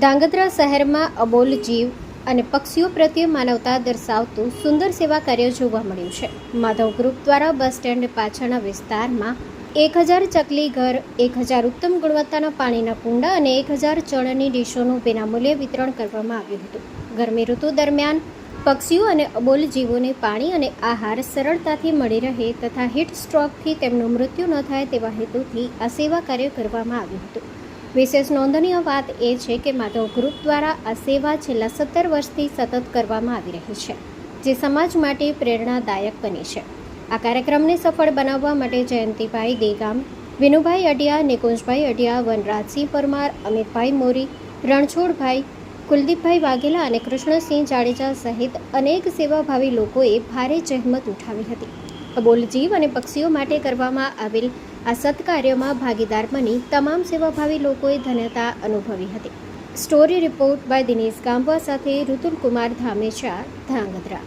ધાંગધ્રા શહેરમાં અબોલ જીવ અને પક્ષીઓ પ્રત્યે માનવતા દર્શાવતું સુંદર સેવા કાર્ય જોવા મળ્યું છે. માધવ ગ્રુપ દ્વારા બસ સ્ટેન્ડ પાછળના વિસ્તારમાં 1000 ચકલી ઘર, 1000 ઉત્તમ ગુણવત્તાના પાણીના કુંડા અને 1000 ચણની ડીશોનું વિનામૂલ્યે વિતરણ કરવામાં આવ્યું હતું. ગરમી ઋતુ દરમિયાન પક્ષીઓ અને અબોલ જીવોને પાણી અને આહાર સરળતાથી મળી રહે તથા હીટ સ્ટ્રોકથી તેમનું મૃત્યુ ન થાય તેવા હેતુથી આ સેવા કાર્ય કરવામાં આવ્યું હતું. વિશેષ નોંધનીય વાત એ છે કે માધવ ગ્રુપ દ્વારા આ સેવા છેલ્લા 17 વર્ષથી સતત કરવામાં આવી રહી છે, જે સમાજ માટે પ્રેરણાદાયક બની છે. આ કાર્યક્રમને સફળ બનાવવા માટે જયંતિભાઈ દેગામ, વિનુભાઈ અડિયા, નિકુંજભાઈ અડિયા, વનરાજસિંહ પરમાર, અમિતભાઈ મોરી, રણછોડભાઈ, કુલદીપભાઈ વાઘેલા અને કૃષ્ણસિંહ જાડેજા સહિત અનેક સેવાભાવી લોકોએ ભારે જહેમત ઉઠાવી હતી. અબોલ જીવ અને પક્ષીઓ માટે કરવામાં આવેલ આ સત્કાર્યમાં ભાગીદાર બની તમામ સેવાભાવી લોકોએ ધન્યતા અનુભવી હતી. સ્ટોરી રિપોર્ટ બાય દિનેશ ગામવા સાથે ઋતુલ કુમાર ધામેચા, ધાંગધ્રા.